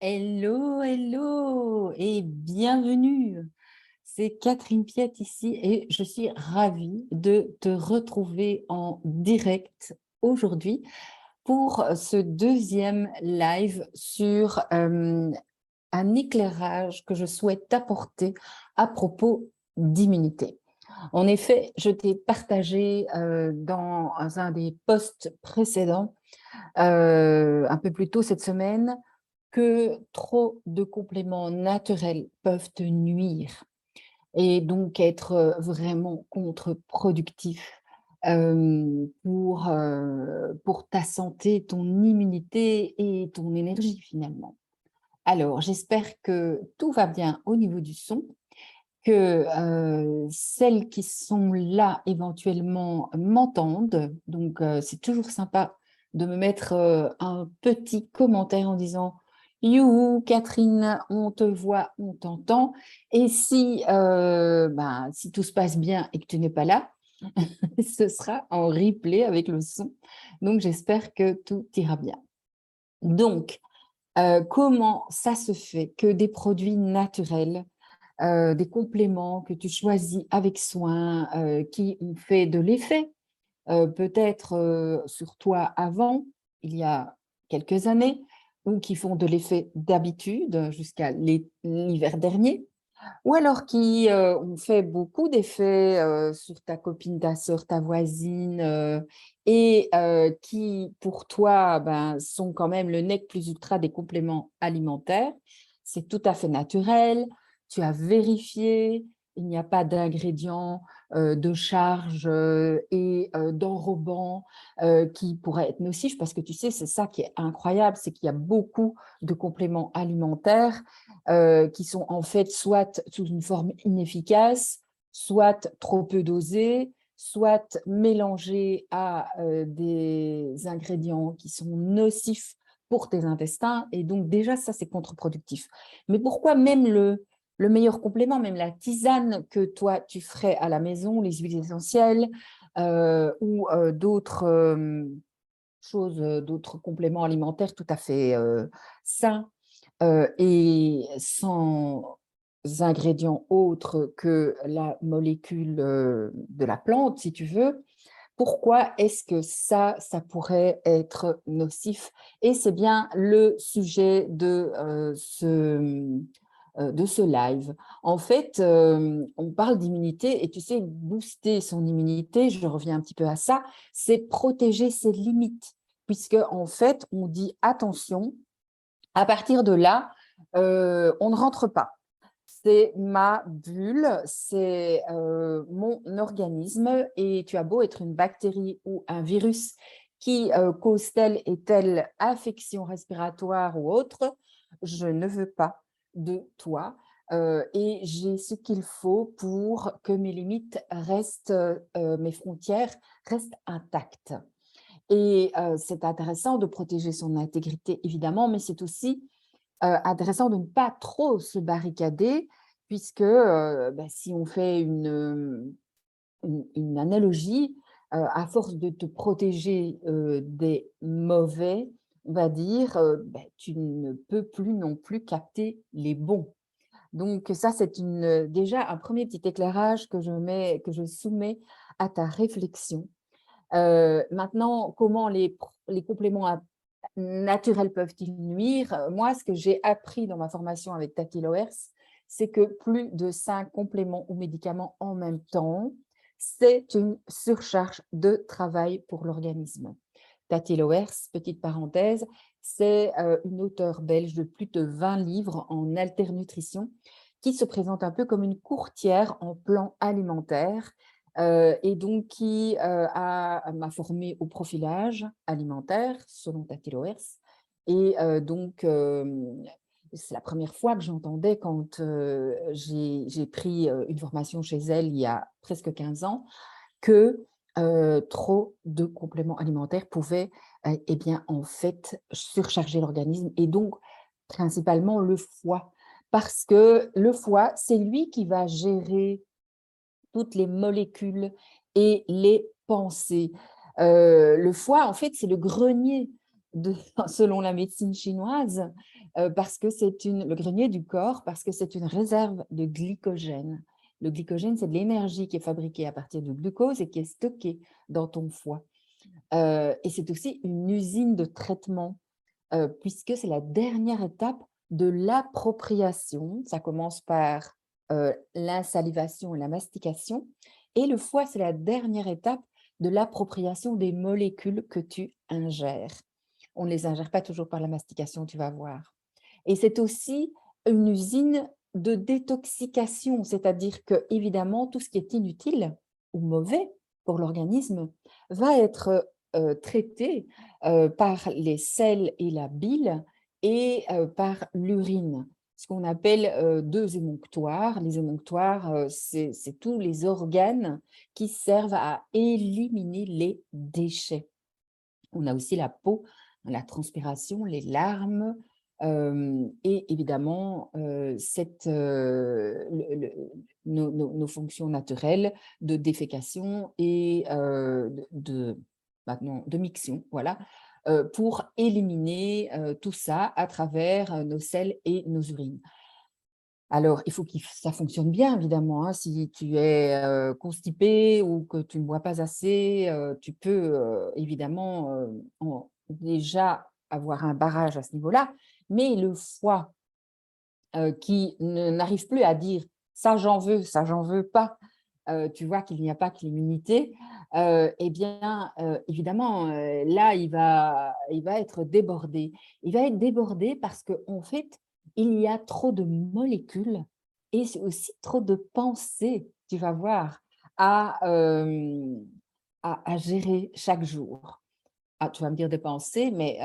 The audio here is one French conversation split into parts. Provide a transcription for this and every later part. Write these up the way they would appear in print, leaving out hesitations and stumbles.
Hello, hello et bienvenue. C'est Catherine Piette ici et je suis ravie de te retrouver en direct aujourd'hui pour ce deuxième live sur un éclairage que je souhaite apporter à propos d'immunité. En effet, je t'ai partagé dans un des posts précédents, un peu plus tôt cette semaine, que trop de compléments naturels peuvent te nuire et donc être vraiment contre-productifs pour ta santé, ton immunité et ton énergie finalement. Alors, j'espère que tout va bien au niveau du son, que celles qui sont là éventuellement m'entendent. Donc, c'est toujours sympa de me mettre un petit commentaire en disant youhou, Catherine, on te voit, on t'entend. Et si, si tout se passe bien et que tu n'es pas là, ce sera en replay avec le son. Donc, j'espère que tout ira bien. Donc, comment ça se fait que des produits naturels, des compléments que tu choisis avec soin, qui ont fait de l'effet, peut-être sur toi avant, il y a quelques années, ou qui font de l'effet d'habitude jusqu'à l'hiver dernier, ou alors qui ont fait beaucoup d'effets sur ta copine, ta sœur, ta voisine, et qui, pour toi, sont quand même le nec plus ultra des compléments alimentaires. C'est tout à fait naturel, tu as vérifié, il n'y a pas d'ingrédients de charge et d'enrobants qui pourraient être nocifs, parce que tu sais, c'est ça qui est incroyable, c'est qu'il y a beaucoup de compléments alimentaires qui sont en fait soit sous une forme inefficace, soit trop peu dosés, soit mélangés à des ingrédients qui sont nocifs pour tes intestins. Et donc déjà, ça, c'est contre-productif. Mais pourquoi même le meilleur complément, même la tisane que toi, tu ferais à la maison, les huiles essentielles ou d'autres choses, d'autres compléments alimentaires tout à fait sains, et sans ingrédients autres que la molécule de la plante, si tu veux, pourquoi est-ce que ça pourrait être nocif? Et c'est bien le sujet de ce live. En fait, on parle d'immunité et tu sais, booster son immunité, je reviens un petit peu à ça, c'est protéger ses limites, puisque en fait, on dit attention, à partir de là, on ne rentre pas. C'est ma bulle, c'est mon organisme et tu as beau être une bactérie ou un virus qui cause telle et telle affection respiratoire ou autre, je ne veux pas de toi et j'ai ce qu'il faut pour que mes limites restent, mes frontières restent intactes. Et c'est intéressant de protéger son intégrité, évidemment, mais c'est aussi intéressant de ne pas trop se barricader, puisque si on fait une analogie, à force de te protéger des mauvais, on va dire, tu ne peux plus non plus capter les bons. Donc ça, c'est déjà un premier petit éclairage que je soumets à ta réflexion. Maintenant, comment les compléments naturels peuvent-ils nuire? Moi, ce que j'ai appris dans ma formation avec Tati Loers, c'est que plus de 5 compléments ou médicaments en même temps, c'est une surcharge de travail pour l'organisme. Tati Loers, petite parenthèse, c'est une auteure belge de plus de 20 livres en alternutrition qui se présente un peu comme une courtière en plan alimentaire et donc qui m'a formée au profilage alimentaire selon Tati Loers. Et donc, c'est la première fois que j'entendais quand j'ai pris une formation chez elle il y a presque 15 ans, que trop de compléments alimentaires pouvaient, eh bien, en fait, surcharger l'organisme et donc principalement le foie. Parce que le foie, c'est lui qui va gérer toutes les molécules et les pensées. Le foie, en fait, c'est le grenier selon la médecine chinoise, parce que c'est le grenier du corps, parce que c'est une réserve de glycogène. Le glycogène, c'est de l'énergie qui est fabriquée à partir du glucose et qui est stockée dans ton foie. Et c'est aussi une usine de traitement, puisque c'est la dernière étape de l'appropriation. Ça commence par l'insalivation et la mastication. Et le foie, c'est la dernière étape de l'appropriation des molécules que tu ingères. On ne les ingère pas toujours par la mastication, tu vas voir. Et c'est aussi une usine de détoxication, c'est-à-dire que, évidemment, tout ce qui est inutile ou mauvais pour l'organisme va être traité par les selles et la bile et par l'urine, ce qu'on appelle deux émonctoires. Les émonctoires, c'est tous les organes qui servent à éliminer les déchets. On a aussi la peau, la transpiration, les larmes et évidemment nos fonctions naturelles de défécation et de miction, voilà, pour éliminer tout ça à travers nos selles et nos urines. Alors, il faut que ça fonctionne bien, évidemment, hein. Si tu es constipé ou que tu ne bois pas assez, tu peux évidemment déjà avoir un barrage à ce niveau-là. Mais le foie qui n'arrive plus à dire ça j'en veux pas, tu vois qu'il n'y a pas que l'immunité, eh bien, évidemment, là, il va être débordé. Il va être débordé parce qu'en fait, il y a trop de molécules et c'est aussi trop de pensées, tu vas voir, à, à gérer chaque jour. Ah, tu vas me dire des pensées, mais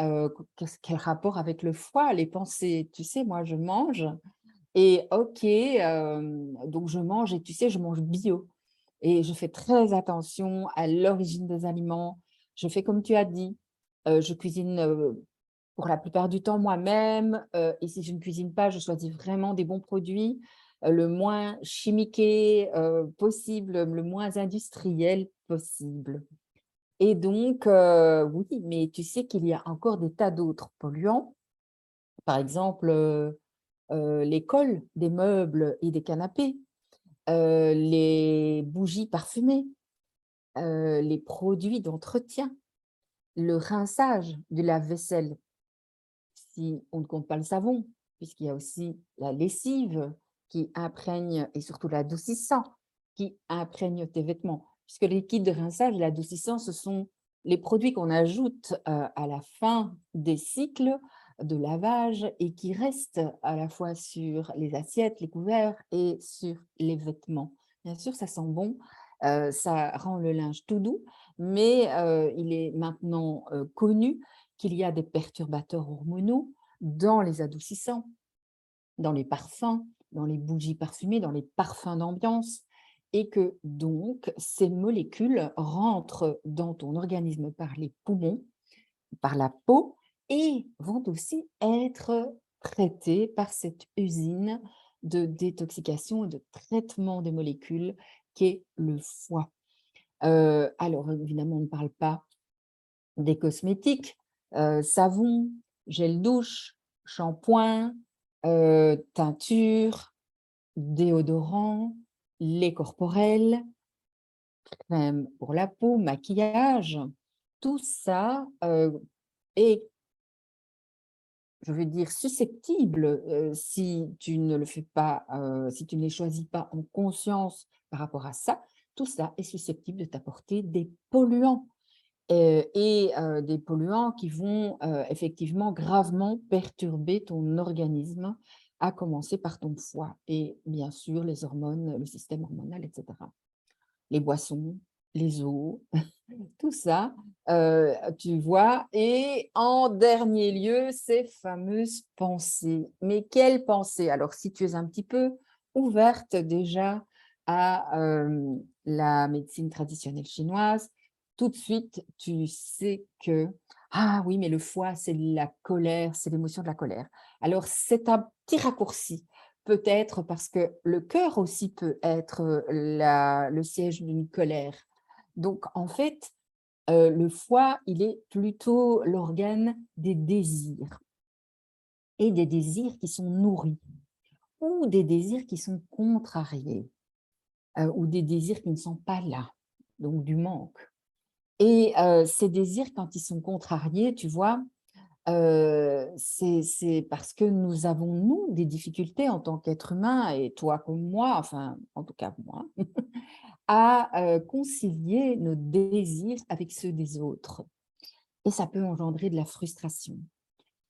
quel rapport avec le foie, les pensées? Tu sais, moi, je mange et OK, donc je mange et tu sais, je mange bio et je fais très attention à l'origine des aliments. Je fais comme tu as dit, je cuisine, pour la plupart du temps moi-même, et si je ne cuisine pas, je choisis vraiment des bons produits, le moins chimiqués, possible, le moins industriel possible et donc oui, mais tu sais qu'il y a encore des tas d'autres polluants. Par exemple, les cols des meubles et des canapés, les bougies parfumées, les produits d'entretien, le rinçage du lave-vaisselle, si on ne compte pas le savon, puisqu'il y a aussi la lessive qui imprègne et surtout l'adoucissant qui imprègne tes vêtements. Puisque les liquides de rinçage et l'adoucissant, ce sont les produits qu'on ajoute à la fin des cycles de lavage et qui restent à la fois sur les assiettes, les couverts et sur les vêtements. Bien sûr, ça sent bon, ça rend le linge tout doux, mais il est maintenant connu qu'il y a des perturbateurs hormonaux dans les adoucissants, dans les parfums, dans les bougies parfumées, dans les parfums d'ambiance, et que donc ces molécules rentrent dans ton organisme par les poumons, par la peau, et vont aussi être traitées par cette usine de détoxication et de traitement des molécules qu'est le foie. Alors évidemment, on ne parle pas des cosmétiques, savon, gel douche, shampoing, teinture, déodorant, lait corporel, crème pour la peau, maquillage. Tout ça est, je veux dire, susceptible, si tu ne le fais pas, si tu ne les choisis pas en conscience par rapport à ça, tout ça est susceptible de t'apporter des polluants. Et des polluants qui vont effectivement gravement perturber ton organisme, à commencer par ton foie et bien sûr les hormones, le système hormonal, etc. Les boissons, les eaux, tout ça, tu vois. Et en dernier lieu, ces fameuses pensées. Mais quelles pensées? Alors, si tu es un petit peu ouverte déjà à la médecine traditionnelle chinoise, tout de suite, tu sais que, ah oui, mais le foie, c'est la colère, c'est l'émotion de la colère. Alors, c'est un petit raccourci, peut-être parce que le cœur aussi peut être le siège d'une colère. Donc, en fait, le foie, il est plutôt l'organe des désirs, et des désirs qui sont nourris ou des désirs qui sont contrariés, ou des désirs qui ne sont pas là, donc du manque. Et ces désirs, quand ils sont contrariés, tu vois, c'est parce que nous avons, nous, des difficultés en tant qu'être humain, et toi comme moi, enfin, en tout cas moi, à concilier nos désirs avec ceux des autres. Et ça peut engendrer de la frustration.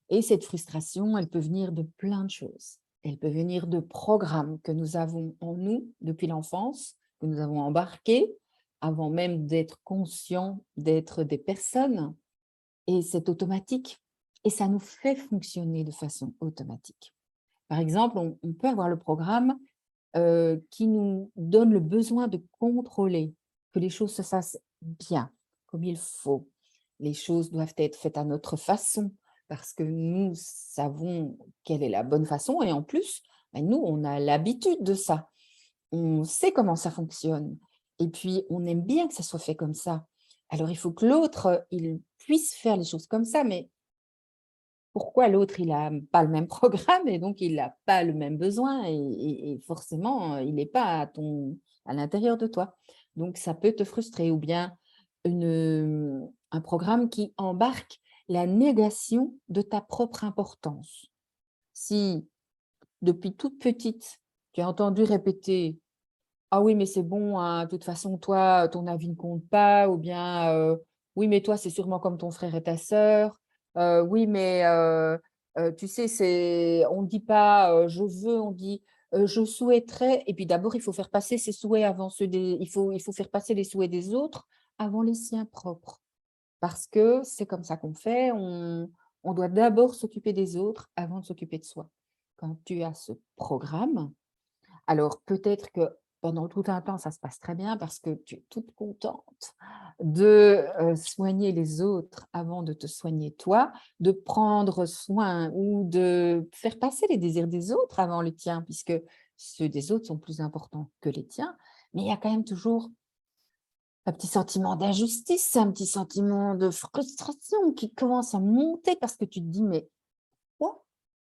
Et cette frustration, elle peut venir de plein de choses. Elle peut venir de programmes que nous avons en nous depuis l'enfance, que nous avons embarqués avant même d'être conscients d'être des personnes. Et c'est automatique. Et ça nous fait fonctionner de façon automatique. Par exemple, on peut avoir le programme qui nous donne le besoin de contrôler, que les choses se fassent bien, comme il faut. Les choses doivent être faites à notre façon, parce que nous savons quelle est la bonne façon, et en plus, ben, nous, on a l'habitude de ça. On sait comment ça fonctionne, et puis on aime bien que ça soit fait comme ça. Alors, il faut que l'autre, il puisse faire les choses comme ça, mais pourquoi l'autre, il n'a pas le même programme et donc il n'a pas le même besoin et forcément, il n'est pas à l'intérieur de toi. Donc, ça peut te frustrer ou bien un programme qui embarque la négation de ta propre importance. Si, depuis toute petite, tu as entendu répéter: «Ah oui, mais c'est bon, hein, de toute façon, toi, ton avis ne compte pas» ou bien, «Oui, mais toi, c'est sûrement comme ton frère et ta sœur». «Oui, mais tu sais, on ne dit pas, je veux, on dit, je souhaiterais» et puis d'abord, il faut faire passer ses souhaits avant ceux des il faut faire passer les souhaits des autres avant les siens propres. Parce que c'est comme ça qu'on fait, on doit d'abord s'occuper des autres avant de s'occuper de soi. Quand tu as ce programme, alors peut-être que pendant tout un temps, ça se passe très bien parce que tu es toute contente de, soigner les autres avant de te soigner toi, de prendre soin ou de faire passer les désirs des autres avant les tiens, puisque ceux des autres sont plus importants que les tiens. Mais il y a quand même toujours un petit sentiment d'injustice, un petit sentiment de frustration qui commence à monter parce que tu te dis: «Mais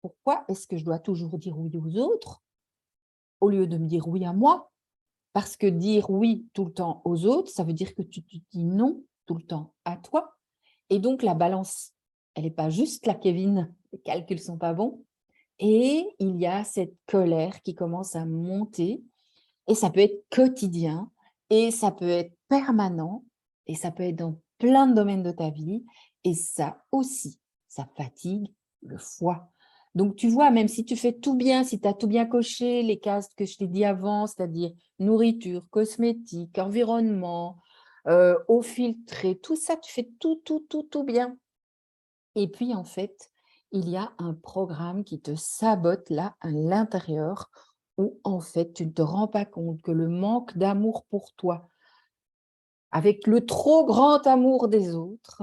pourquoi est-ce que je dois toujours dire oui aux autres au lieu de me dire oui à moi?» Parce que dire oui tout le temps aux autres, ça veut dire que tu te dis non tout le temps à toi. Et donc la balance, elle n'est pas juste là, Kevin, les calculs sont pas bons. Et il y a cette colère qui commence à monter et ça peut être quotidien et ça peut être permanent et ça peut être dans plein de domaines de ta vie et ça aussi, ça fatigue le foie. Donc tu vois, même si tu fais tout bien, si tu as tout bien coché, les cases que je t'ai dit avant, c'est-à-dire nourriture, cosmétique, environnement, eau filtrée, tout ça, tu fais tout, tout, tout, tout bien. Et puis en fait, il y a un programme qui te sabote là, à l'intérieur, où en fait, tu ne te rends pas compte que le manque d'amour pour toi, avec le trop grand amour des autres,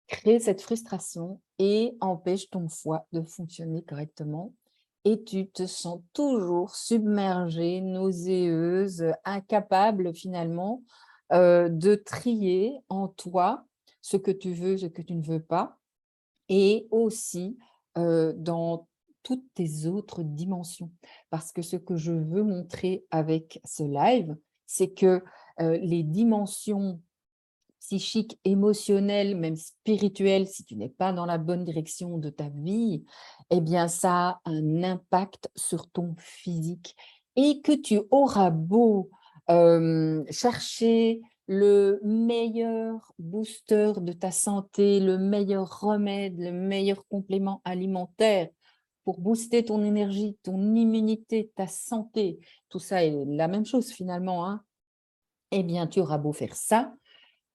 crée cette frustration et empêche ton foie de fonctionner correctement. Et tu te sens toujours submergée, nauséeuse, incapable finalement de trier en toi ce que tu veux, ce que tu ne veux pas et aussi, dans toutes tes autres dimensions. Parce que ce que je veux montrer avec ce live, c'est que, les dimensions psychiques, émotionnelles, même spirituelles, si tu n'es pas dans la bonne direction de ta vie, eh bien ça a un impact sur ton physique et que tu auras beau, chercher le meilleur booster de ta santé, le meilleur remède, le meilleur complément alimentaire pour booster ton énergie, ton immunité, ta santé, tout ça est la même chose finalement, hein. Eh bien, tu auras beau faire ça,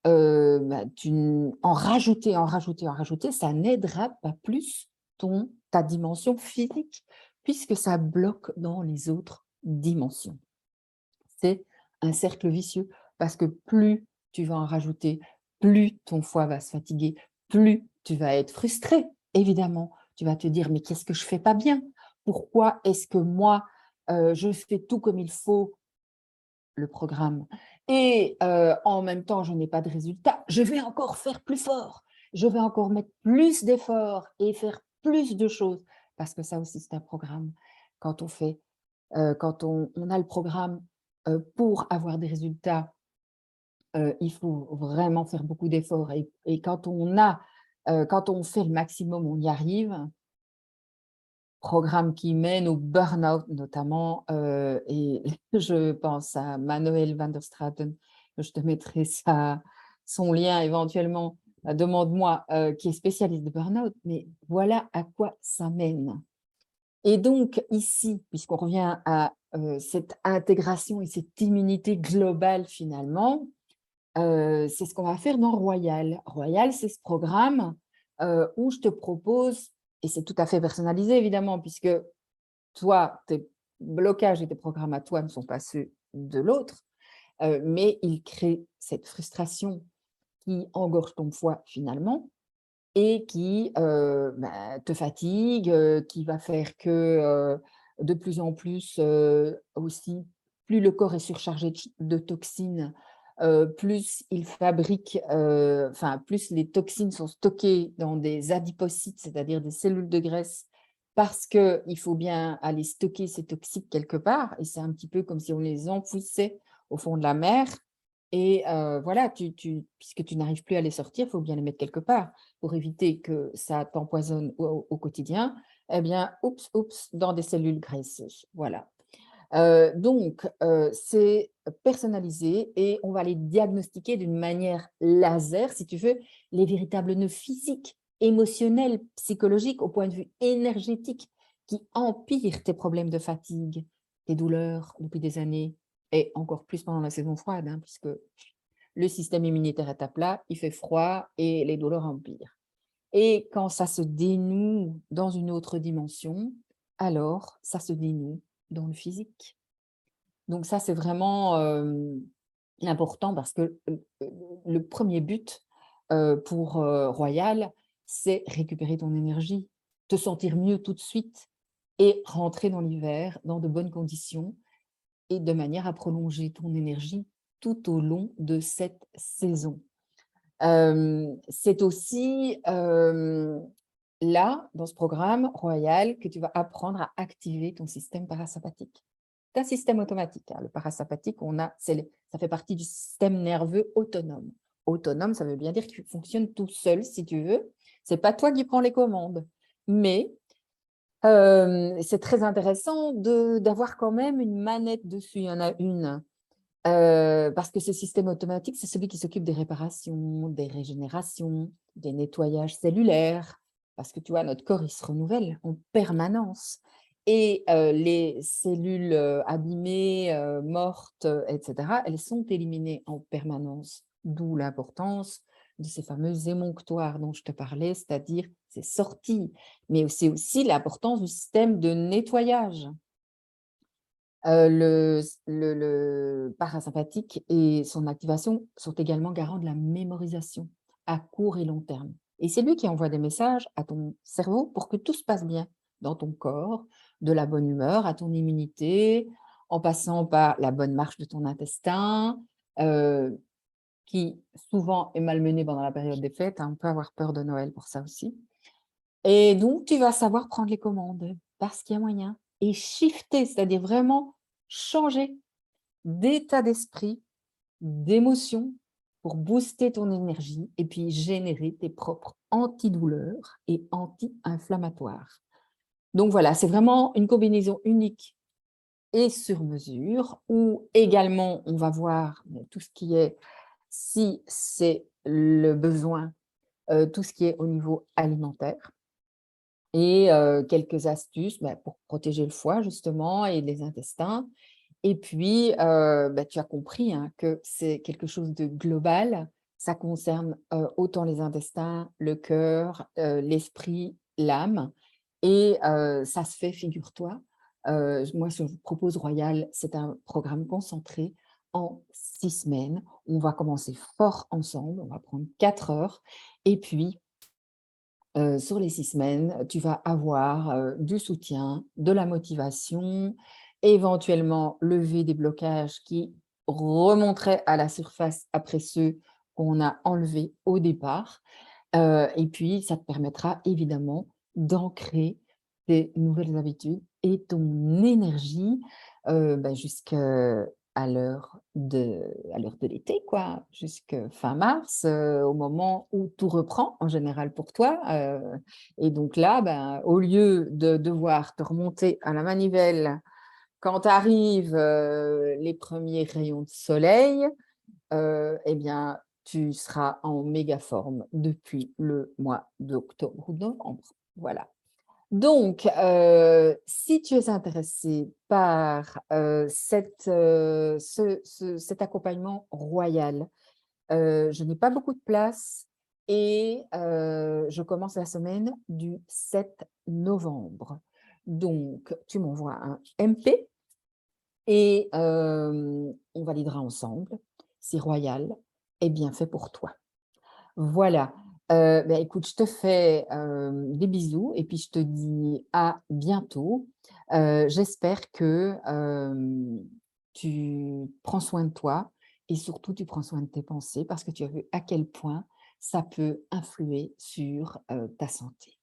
bah, en rajouter, en rajouter, en rajouter, ça n'aidera pas plus ta dimension physique, puisque ça bloque dans les autres dimensions. C'est un cercle vicieux parce que plus tu vas en rajouter, plus ton foie va se fatiguer, plus tu vas être frustré, évidemment. Tu vas te dire: «Mais qu'est-ce que je fais pas bien? Pourquoi est-ce que moi, je fais tout comme il faut?» Le programme, et en même temps, je n'ai pas de résultat, je vais encore faire plus fort. Je vais encore mettre plus d'efforts et faire plus de choses. Parce que ça aussi, c'est un programme. Quand on fait, quand on a le programme pour avoir des résultats, il faut vraiment faire beaucoup d'efforts. Et quand quand on fait le maximum, on y arrive. Programme qui mène au burn-out notamment, et je pense à Manuel van der Straten, je te mettrai son lien éventuellement, demande-moi, qui est spécialiste de burn-out, mais voilà à quoi ça mène. Et donc ici, puisqu'on revient à cette intégration et cette immunité globale finalement, c'est ce qu'on va faire dans Royal. Royal, c'est ce programme où je te propose, et c'est tout à fait personnalisé évidemment, puisque toi, tes blocages et tes programmes à toi ne sont pas ceux de l'autre, mais ils créent cette frustration qui engorge ton foie finalement et qui te fatigue, qui va faire que de plus en plus aussi, plus le corps est surchargé de toxines, plus il fabrique, enfin plus les toxines sont stockées dans des adipocytes, c'est-à-dire des cellules de graisse, parce qu'il faut bien aller stocker ces toxiques quelque part, et c'est un petit peu comme si on les enfouissait au fond de la mer. Et voilà, puisque tu n'arrives plus à les sortir, il faut bien les mettre quelque part pour éviter que ça t'empoisonne au quotidien. Eh bien, oups, dans des cellules graisseuses. Voilà. Donc, c'est personnalisé et on va les diagnostiquer d'une manière laser, si tu veux, les véritables nœuds physiques, émotionnels, psychologiques, au point de vue énergétique, qui empirent tes problèmes de fatigue, tes douleurs depuis des années, et encore plus pendant la saison froide, hein, puisque le système immunitaire est à plat, il fait froid et les douleurs empirent. Et quand ça se dénoue dans une autre dimension, alors ça se dénoue dans le physique. Donc ça, c'est vraiment important parce que le premier but pour Royal, c'est récupérer ton énergie, te sentir mieux tout de suite et rentrer dans l'hiver dans de bonnes conditions et de manière à prolonger ton énergie tout au long de cette saison. C'est aussi là, dans ce programme Royal, que tu vas apprendre à activer ton système parasympathique. C'est un système automatique, hein. Le parasympathique, ça fait partie du système nerveux autonome. Autonome, ça veut bien dire qu'il fonctionne tout seul, si tu veux. Ce n'est pas toi qui prends les commandes. Mais c'est très intéressant d'avoir quand même une manette dessus. Il y en a une. Parce que ce système automatique, c'est celui qui s'occupe des réparations, des régénérations, des nettoyages cellulaires, parce que tu vois, notre corps, il se renouvelle en permanence. Et les cellules abîmées, mortes, etc., elles sont éliminées en permanence, d'où l'importance de ces fameux émonctoires dont je te parlais, c'est-à-dire ces sorties, mais c'est aussi l'importance du système de nettoyage. Le parasympathique et son activation sont également garants de la mémorisation à court et long terme. Et c'est lui qui envoie des messages à ton cerveau pour que tout se passe bien dans ton corps, de la bonne humeur à ton immunité, en passant par la bonne marche de ton intestin, euh, qui souvent est malmené pendant la période des fêtes, hein. On peut avoir peur de Noël pour ça aussi. Et donc, tu vas savoir prendre les commandes parce qu'il y a moyen. Et shifter, c'est-à-dire vraiment changer d'état d'esprit, d'émotion pour booster ton énergie et puis générer tes propres antidouleurs et anti-inflammatoires. Donc voilà, c'est vraiment une combinaison unique et sur mesure où également on va voir tout ce qui est, si c'est le besoin, tout ce qui est au niveau alimentaire. Et quelques astuces pour protéger le foie justement et les intestins. Et puis, tu as compris hein, que c'est quelque chose de global. Ça concerne autant les intestins, le cœur, l'esprit, l'âme. Et ça se fait, figure-toi. Moi, je vous propose Royal, c'est un programme concentré en 6 semaines. On va commencer fort ensemble, on va prendre 4 heures. Et puis, sur les 6 semaines, tu vas avoir du soutien, de la motivation, éventuellement lever des blocages qui remonteraient à la surface après ceux qu'on a enlevés au départ. Et puis, ça te permettra évidemment d'ancrer tes nouvelles habitudes et ton énergie, jusqu'à l'heure de l'été, quoi, jusque fin mars, au moment où tout reprend en général pour toi. Et donc là, au lieu de devoir te remonter à la manivelle quand arrivent, les premiers rayons de soleil, eh bien, tu seras en méga forme depuis le mois d'octobre ou de novembre. Voilà. Donc, si tu es intéressé par, cet accompagnement royal, je n'ai pas beaucoup de place et je commence la semaine du 7 novembre. Donc, tu m'envoies un MP et on validera ensemble si royal est bien fait pour toi. Voilà. Écoute, je te fais, des bisous et puis je te dis à bientôt. J'espère que, tu prends soin de toi et surtout tu prends soin de tes pensées parce que tu as vu à quel point ça peut influer sur, ta santé.